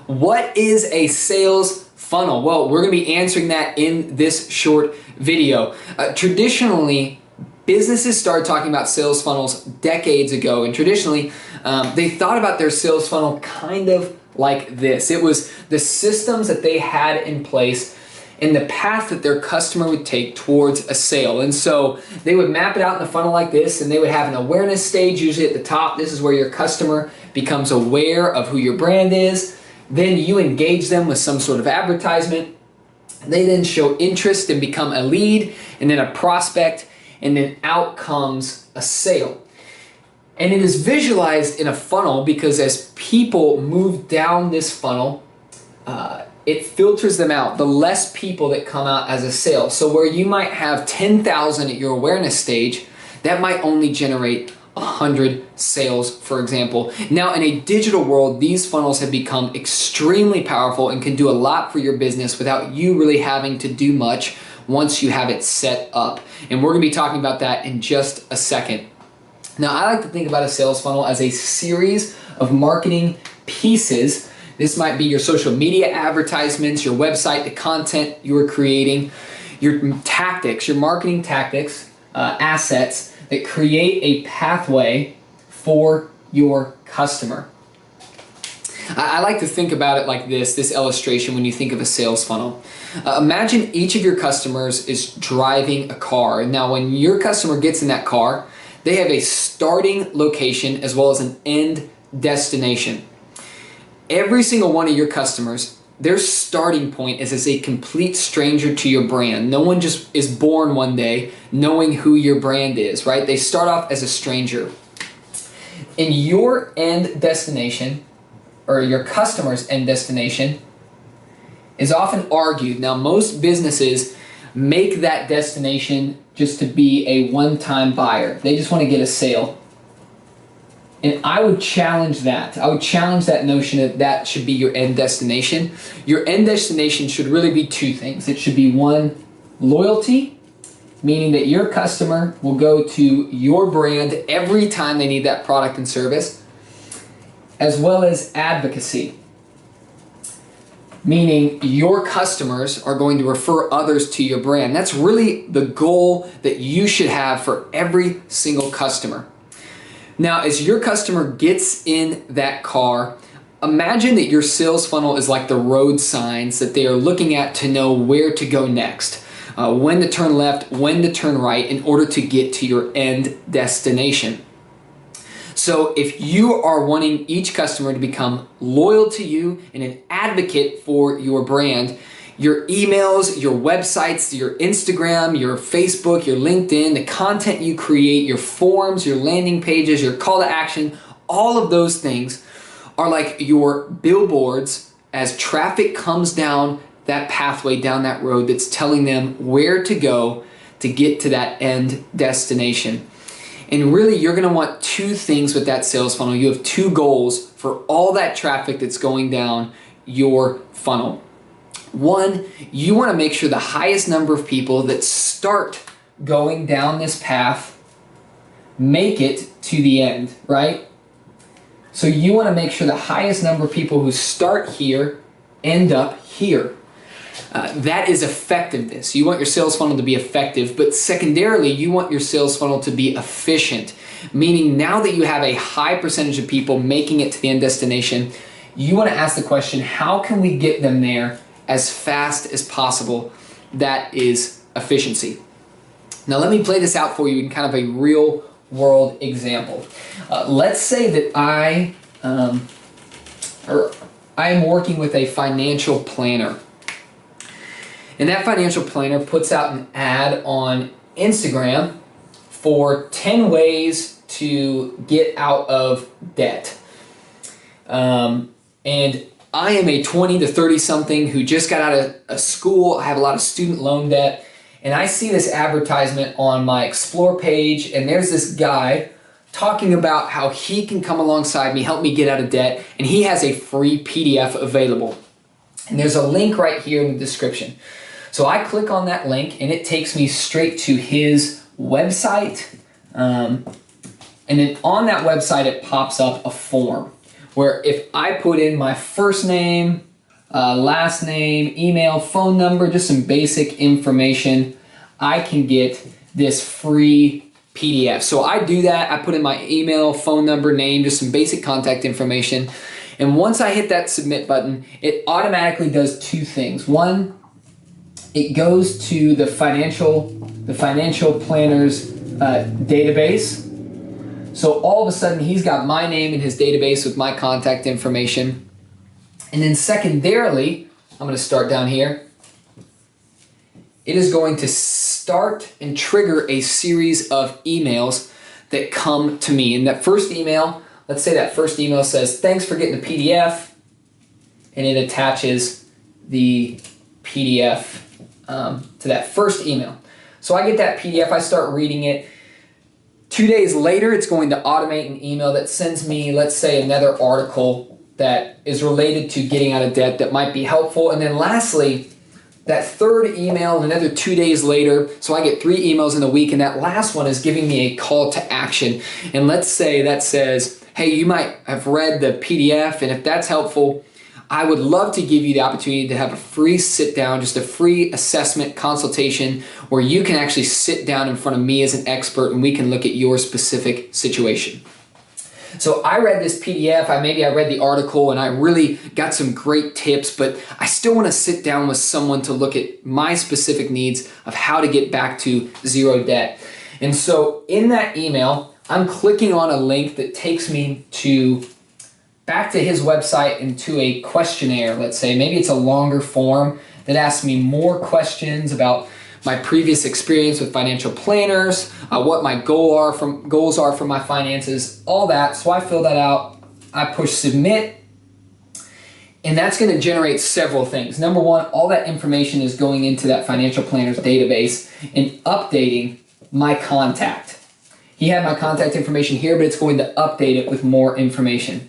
What is a sales funnel? Well, we're going to be answering that in this short video. Traditionally, businesses started talking about sales funnels decades ago, and traditionally, they thought about their sales funnel kind of like this. It was the systems that they had in place and the path that their customer would take towards a sale. And so they would map it out in a funnel like this, and they would have an awareness stage, usually at the top. This is where your customer becomes aware of who your brand is. Then you engage them with some sort of advertisement. They then show interest and become a lead, and then a prospect, and then out comes a sale. And it is visualized in a funnel because as people move down this funnel, it filters them out. The less people that come out as a sale. So where you might have 10,000 at your awareness stage, that might only generate 100 sales, for example. Now, in a digital world, these funnels have become extremely powerful and can do a lot for your business without you really having to do much once you have it set up. And we're going to be talking about that in just a second. Now, I like to think about a sales funnel as a series of marketing pieces. This might be your social media advertisements, your website, the content you are creating, your tactics, your marketing tactics, assets that create a pathway for your customer. I like to think about it like this illustration when you think of a sales funnel. Imagine each of your customers is driving a car. Now, when your customer gets in that car, they have a starting location as well as an end destination. Every single one of your customers, their starting point is as a complete stranger to your brand. No one just is born one day knowing who your brand is, right? They start off as a stranger. And your end destination, or your customer's end destination, is often argued. Now, most businesses make that destination just to be a one-time buyer. They just want to get a sale. And I would challenge that. I would challenge that notion that that should be your end destination. Your end destination should really be two things. It should be one, loyalty, meaning that your customer will go to your brand every time they need that product and service, as well as advocacy, meaning your customers are going to refer others to your brand. That's really the goal that you should have for every single customer. Now, as your customer gets in that car, imagine that your sales funnel is like the road signs that they are looking at to know where to go next, when to turn left, when to turn right in order to get to your end destination. So if you are wanting each customer to become loyal to you and an advocate for your brand, your emails, your websites, your Instagram, your Facebook, your LinkedIn, the content you create, your forms, your landing pages, your call to action, all of those things are like your billboards as traffic comes down that pathway, down that road that's telling them where to go to get to that end destination. And really, you're going to want two things with that sales funnel. You have two goals for all that traffic that's going down your funnel. One, you want to make sure the highest number of people that start going down this path make it to the end, right? So you want to make sure the highest number of people who start here end up here. That is effectiveness. You want your sales funnel to be effective, but secondarily, you want your sales funnel to be efficient, meaning now that you have a high percentage of people making it to the end destination, you want to ask the question, how can we get them there as fast as possible? That is efficiency. Now let me play this out for you in kind of a real world example. Let's say that I am working with a financial planner. And that financial planner puts out an ad on Instagram for 10 ways to get out of debt. And I am a 20 to 30 something who just got out of school. I have a lot of student loan debt. And I see this advertisement on my Explore page, and there's this guy talking about how he can come alongside me, help me get out of debt, and he has a free PDF available. And there's a link right here in the description. So I click on that link and it takes me straight to his website. And then on that website, it pops up a form where if I put in my first name, last name, email, phone number, just some basic information, I can get this free PDF. So I do that. I put in my email, phone number, name, just some basic contact information. And once I hit that submit button, it automatically does two things. One, it goes to the financial planner's database. So all of a sudden, he's got my name in his database with my contact information. And then secondarily, I'm going to start down here. It is going to start and trigger a series of emails that come to me. And that first email, let's say that first email says, thanks for getting the PDF, and it attaches the PDF to that first email. So I get that PDF, I start reading it. 2 days later, it's going to automate an email that sends me, let's say, another article that is related to getting out of debt that might be helpful. And then lastly, that third email, another 2 days later, so I get 3 emails in a week, and that last one is giving me a call to action. And let's say that says, hey, you might have read the PDF, and if that's helpful, I would love to give you the opportunity to have a free sit down, just a free assessment consultation where you can actually sit down in front of me as an expert and we can look at your specific situation. So I read this PDF, maybe I read the article, and I really got some great tips, but I still want to sit down with someone to look at my specific needs of how to get back to zero debt. And so in that email, I'm clicking on a link that takes me back to his website and to a questionnaire, let's say. Maybe it's a longer form that asks me more questions about my previous experience with financial planners, what my goals are for my finances, all that. So I fill that out, I push submit, and that's going to generate several things. Number one, all that information is going into that financial planner's database and updating my contact. He had my contact information here, but it's going to update it with more information.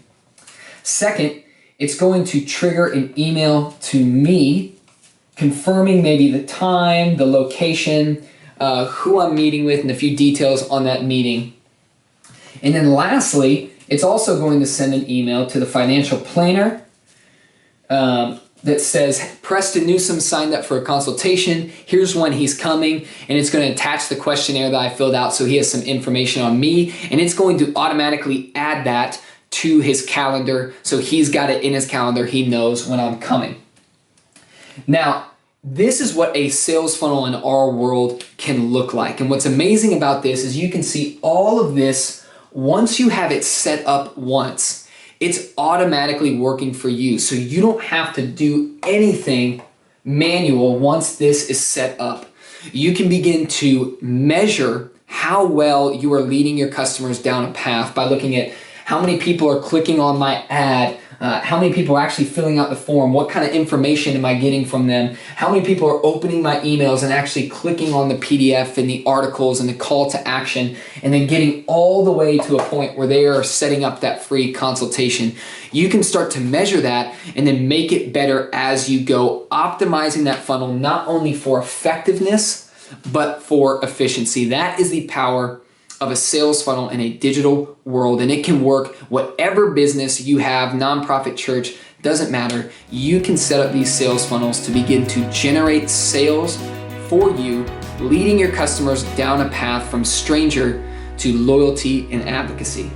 Second, it's going to trigger an email to me confirming maybe the time, the location, who I'm meeting with, and a few details on that meeting. And then lastly, it's also going to send an email to the financial planner that says, Preston Newsom signed up for a consultation. Here's when he's coming. And it's going to attach the questionnaire that I filled out so he has some information on me. And it's going to automatically add that to his calendar. So he's got it in his calendar. He knows when I'm coming. Now, this is what a sales funnel in our world can look like. And what's amazing about this is you can see all of this once you have it set up once. It's automatically working for you. So you don't have to do anything manual once this is set up. You can begin to measure how well you are leading your customers down a path by looking at how many people are clicking on my ad, how many people are actually filling out the form, what kind of information am I getting from them, how many people are opening my emails and actually clicking on the PDF and the articles and the call to action, and then getting all the way to a point where they are setting up that free consultation. You can start to measure that and then make it better as you go, optimizing that funnel not only for effectiveness, but for efficiency. That is the power of a sales funnel in a digital world, and it can work whatever business you have, nonprofit, church, doesn't matter. You can set up these sales funnels to begin to generate sales for you, leading your customers down a path from stranger to loyalty and advocacy.